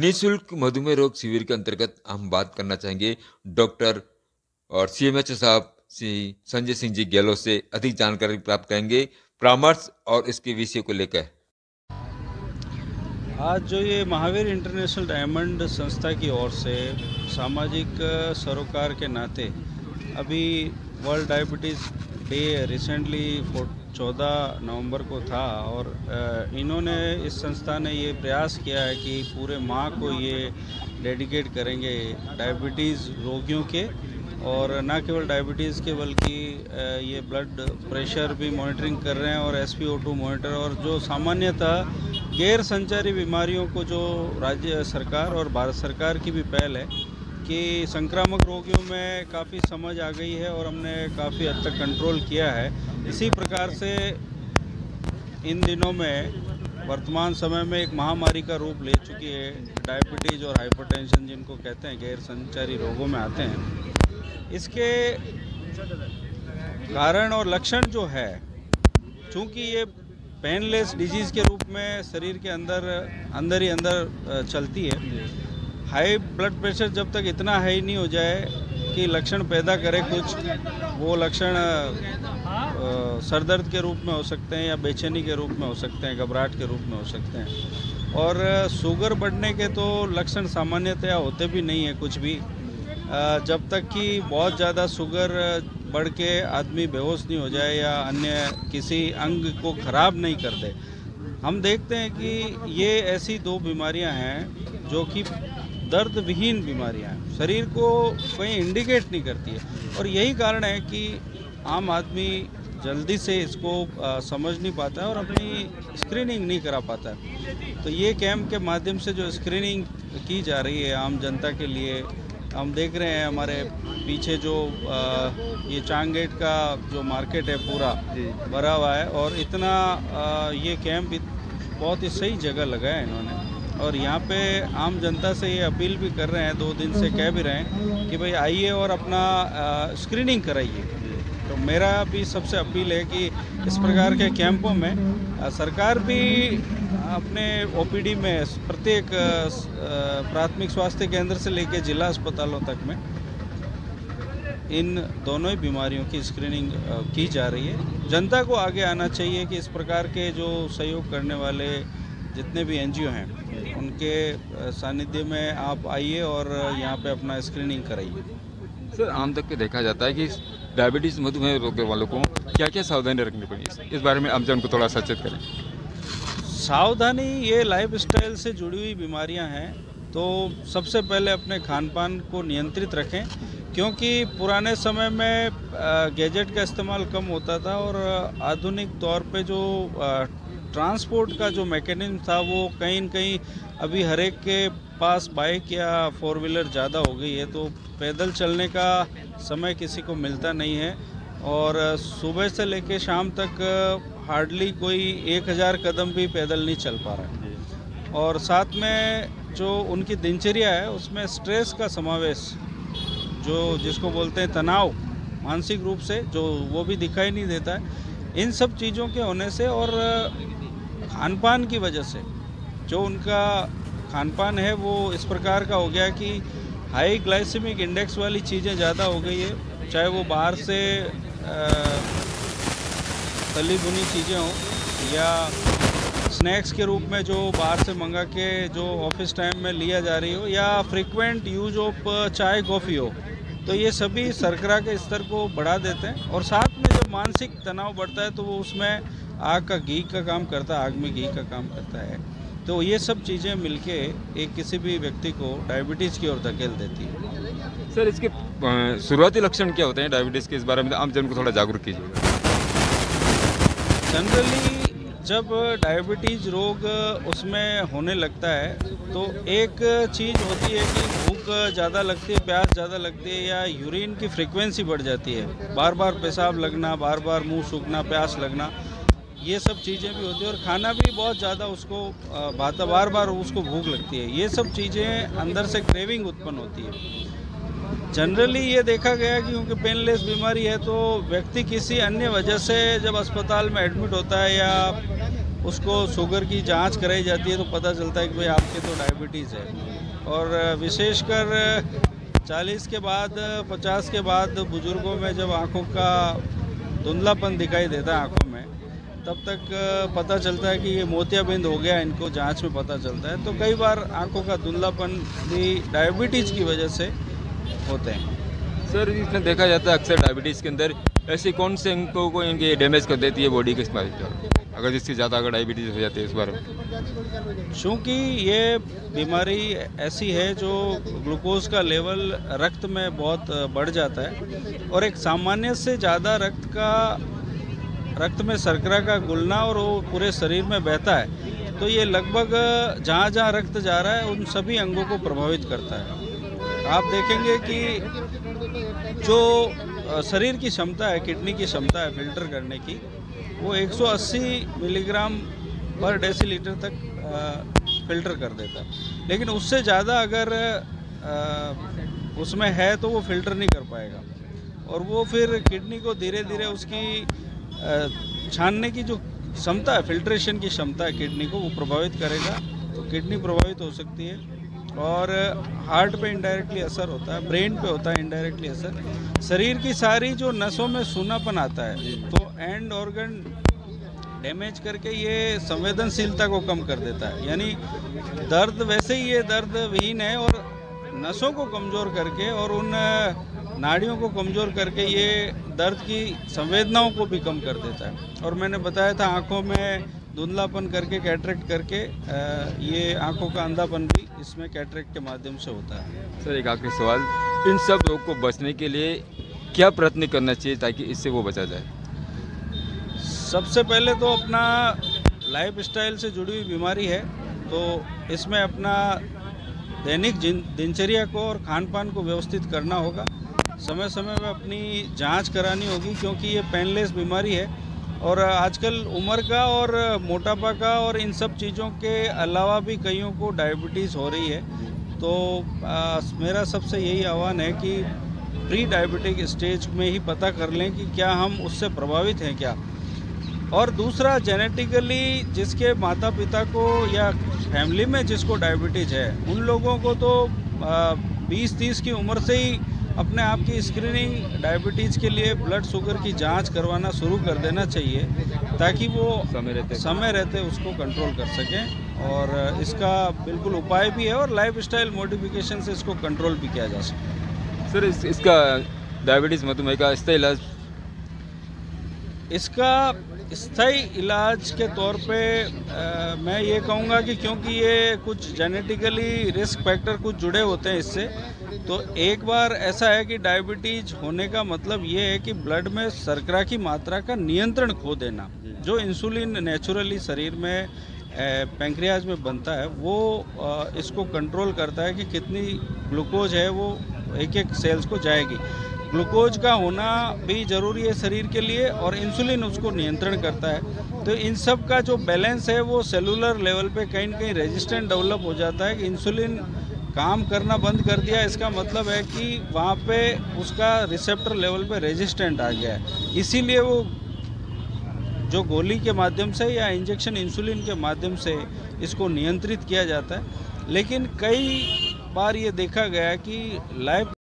निःशुल्क मधुमेह रोग शिविर के अंतर्गत हम बात करना चाहेंगे डॉक्टर और सीएमएचओ साहब श्री संजय सिंह जी गहलोत से अधिक जानकारी प्राप्त करेंगे परामर्श और इसके विषय को लेकर। आज जो ये महावीर इंटरनेशनल डायमंड संस्था की ओर से सामाजिक सरोकार के नाते अभी वर्ल्ड डायबिटीज़ डे रिसेंटली 14 नवंबर को था और इन्होंने इस संस्था ने ये प्रयास किया है कि पूरे माह को ये डेडिकेट करेंगे डायबिटीज़ रोगियों के, और न केवल डायबिटीज़ के बल्कि ये ब्लड प्रेशर भी मॉनिटरिंग कर रहे हैं और SpO2 मॉनिटर, और जो सामान्यतः गैर संचारी बीमारियों को जो राज्य सरकार और भारत सरकार की भी पहल है कि संक्रामक रोगियों में काफ़ी समझ आ गई है और हमने काफ़ी हद तक कंट्रोल किया है। इसी प्रकार से इन दिनों में वर्तमान समय में एक महामारी का रूप ले चुकी है डायबिटीज़ और हाइपरटेंशन, जिनको कहते हैं गैर संचारी रोगों में आते हैं। इसके कारण और लक्षण जो है, चूँकि ये पेनलेस डिजीज़ के रूप में शरीर के अंदर ही चलती है, हाई ब्लड प्रेशर जब तक इतना हाई नहीं हो जाए कि लक्षण पैदा करे कुछ, वो लक्षण सर दर्द के रूप में हो सकते हैं या बेचैनी के रूप में हो सकते हैं, घबराहट के रूप में हो सकते हैं। और शुगर बढ़ने के तो लक्षण सामान्यतया होते भी नहीं है कुछ भी, जब तक कि बहुत ज़्यादा शुगर बढ़ के आदमी बेहोश नहीं हो जाए या अन्य किसी अंग को ख़राब नहीं कर दे। हम देखते हैं कि ये ऐसी दो बीमारियां हैं जो कि दर्द विहीन बीमारियां हैं, शरीर को कहीं इंडिकेट नहीं करती है, और यही कारण है कि आम आदमी जल्दी से इसको समझ नहीं पाता है और अपनी स्क्रीनिंग नहीं करा पाता है। तो ये कैंप के माध्यम से जो स्क्रीनिंग की जा रही है आम जनता के लिए, हम देख रहे हैं हमारे पीछे जो ये चांग गेट का जो मार्केट है पूरा भरा हुआ है, और इतना ये कैंप बहुत ही सही जगह लगाया है इन्होंने। और यहाँ पे आम जनता से ये अपील भी कर रहे हैं, 2 दिन से कह भी रहे हैं कि भाई आइए और अपना स्क्रीनिंग कराइए। तो मेरा भी सबसे अपील है कि इस प्रकार के कैंपों में सरकार भी अपने OPD में प्रत्येक प्राथमिक स्वास्थ्य केंद्र से लेकर जिला अस्पतालों तक में इन दोनों ही बीमारियों की स्क्रीनिंग की जा रही है। जनता को आगे आना चाहिए कि इस प्रकार के जो सहयोग करने वाले जितने भी NGO हैं उनके सानिध्य में आप आइए और यहाँ पे अपना स्क्रीनिंग कराइए। सर, आम तक के देखा जाता है कि डायबिटीज़ मधुमेह रोग वालों को क्या क्या सावधानी रखनी पड़ेगी, इस बारे में आमजन को थोड़ा सचेत करें। सावधानी, ये लाइफ स्टाइल से जुड़ी हुई बीमारियां हैं, तो सबसे पहले अपने खान पान को नियंत्रित रखें, क्योंकि पुराने समय में गैजेट का इस्तेमाल कम होता था और आधुनिक तौर पे जो ट्रांसपोर्ट का जो मैकेनिज्म था वो कहीं न कहीं अभी हर एक के पास बाइक या 4 व्हीलर ज़्यादा हो गई है, तो पैदल चलने का समय किसी को मिलता नहीं है, और सुबह से लेकर शाम तक हार्डली कोई 1000 कदम भी पैदल नहीं चल पा रहा है। और साथ में जो उनकी दिनचर्या है उसमें स्ट्रेस का समावेश, जो जिसको बोलते हैं तनाव मानसिक रूप से, जो वो भी दिखाई नहीं देता है। इन सब चीज़ों के होने से और खान पान की वजह से जो उनका खान पान है वो इस प्रकार का हो गया कि हाई ग्लाइसेमिक इंडेक्स वाली चीज़ें ज़्यादा हो गई है, चाहे वो बाहर से तली भुनी चीज़ें हों या स्नैक्स के रूप में जो बाहर से मंगा के जो ऑफिस टाइम में लिया जा रही हो, या फ्रीक्वेंट यूज ऑफ चाय कॉफ़ी हो, तो ये सभी शर्करा के स्तर को बढ़ा देते हैं। और साथ में जब मानसिक तनाव बढ़ता है तो वो उसमें आग का घी का काम करता है, आग में घी का काम करता है। तो ये सब चीज़ें मिलके एक किसी भी व्यक्ति को डायबिटीज़ की ओर धकेल देती है। सर, इसके शुरुआती लक्षण क्या होते हैं डायबिटीज़ के, इस बारे में आम जन को थोड़ा जागरूक कीजिएगा। जनरली जब डायबिटीज़ रोग उसमें होने लगता है तो एक चीज़ होती है कि भूख ज़्यादा लगती है, प्यास ज़्यादा लगती है, या यूरिन की फ्रीक्वेंसी बढ़ जाती है, बार बार पेशाब लगना, बार बार मुंह सूखना, प्यास लगना, ये सब चीज़ें भी होती है, और खाना भी बहुत ज़्यादा उसको भाता, बार बार उसको भूख लगती है। ये सब चीज़ें अंदर से क्रेविंग उत्पन्न होती है। जनरली ये देखा गया कि क्योंकि पेनलेस बीमारी है तो व्यक्ति किसी अन्य वजह से जब अस्पताल में एडमिट होता है या उसको शुगर की जांच कराई जाती है तो पता चलता है कि भाई आपके तो डायबिटीज़ है। और विशेषकर 40 के बाद 50 के बाद बुजुर्गों में जब आँखों का धुंधलापन दिखाई देता है आँखों में, तब तक पता चलता है कि ये मोतियाबिंद हो गया, इनको जांच में पता चलता है। तो कई बार आंखों का धुंधलापन भी डायबिटीज़ की वजह से होते हैं। सर, इसमें देखा जाता है अक्सर डायबिटीज़ के अंदर ऐसे कौन से अंगों को इनके डैमेज कर देती है बॉडी के इस्तेमाल, अगर जिससे ज़्यादा अगर डायबिटीज़ हो जाती है इस बारे में? चूँकि ये बीमारी ऐसी है जो ग्लूकोज का लेवल रक्त में बहुत बढ़ जाता है और एक सामान्य से ज़्यादा रक्त में शर्करा का घुलना और वो पूरे शरीर में बहता है, तो ये लगभग जहाँ जहाँ रक्त जा रहा है उन सभी अंगों को प्रभावित करता है। आप देखेंगे कि जो शरीर की क्षमता है, किडनी की क्षमता है फिल्टर करने की, वो 180 मिलीग्राम पर डेसीलीटर तक फिल्टर कर देता है, लेकिन उससे ज़्यादा अगर उसमें है तो वो फिल्टर नहीं कर पाएगा और वो फिर किडनी को धीरे धीरे उसकी छानने की जो क्षमता है, फिल्ट्रेशन की क्षमता है किडनी को, वो प्रभावित करेगा, तो किडनी प्रभावित हो सकती है और हार्ट पे इनडायरेक्टली असर होता है, ब्रेन पे होता है इनडायरेक्टली असर, शरीर की सारी जो नसों में सूनापन आता है तो एंड ऑर्गन डैमेज करके ये संवेदनशीलता को कम कर देता है। यानी दर्द वैसे ही ये दर्द विहीन है और नसों को कमज़ोर करके और उन नाड़ियों को कमज़ोर करके ये दर्द की संवेदनाओं को भी कम कर देता है। और मैंने बताया था आँखों में धुंधलापन करके, कैटरेक्ट करके, ये आँखों का अंधापन भी इसमें कैटरेक्ट के माध्यम से होता है। सर, एक आखिरी सवाल, इन सब रोग को बचने के लिए क्या प्रयत्न करना चाहिए ताकि इससे वो बचा जाए? सबसे पहले तो अपना लाइफ स्टाइल से जुड़ी हुई बीमारी है, तो इसमें अपना दैनिक दिनचर्या को और खान पान को व्यवस्थित करना होगा, समय समय में अपनी जांच करानी होगी, क्योंकि ये पेनलेस बीमारी है और आजकल उम्र का और मोटापा का और इन सब चीज़ों के अलावा भी कईयों को डायबिटीज़ हो रही है। तो मेरा सबसे यही आह्वान है कि प्री डायबिटिक स्टेज में ही पता कर लें कि क्या हम उससे प्रभावित हैं क्या। और दूसरा, जेनेटिकली जिसके माता पिता को या फैमिली में जिसको डायबिटीज़ है, उन लोगों को तो 20-30 की उम्र से ही अपने आप की स्क्रीनिंग डायबिटीज़ के लिए ब्लड शुगर की जांच करवाना शुरू कर देना चाहिए, ताकि वो समय रहते उसको कंट्रोल कर सकें। और इसका बिल्कुल उपाय भी है और लाइफस्टाइल मॉडिफिकेशन से इसको कंट्रोल भी किया जा सकता है। सर, इसका डायबिटीज़ मधुमेह का स्थायी इलाज? इसका स्थायी इलाज के तौर पे मैं ये कहूँगा कि क्योंकि ये कुछ जेनेटिकली रिस्क फैक्टर कुछ जुड़े होते हैं इससे, तो एक बार ऐसा है कि डायबिटीज होने का मतलब ये है कि ब्लड में शर्करा की मात्रा का नियंत्रण खो देना। जो इंसुलिन नेचुरली शरीर में पैंक्रियाज में बनता है, वो इसको कंट्रोल करता है कि कितनी ग्लूकोज है वो एक एक सेल्स को जाएगी। ग्लूकोज का होना भी ज़रूरी है शरीर के लिए और इंसुलिन उसको नियंत्रण करता है। तो इन सब का जो बैलेंस है वो सेलुलर लेवल पे कहीं न कहीं रेजिस्टेंट डेवलप हो जाता है कि इंसुलिन काम करना बंद कर दिया, इसका मतलब है कि वहाँ पे उसका रिसेप्टर लेवल पे रेजिस्टेंट आ गया है। इसीलिए वो जो गोली के माध्यम से या इंजेक्शन इंसुलिन के माध्यम से इसको नियंत्रित किया जाता है। लेकिन कई बार ये देखा गया है कि लाइफ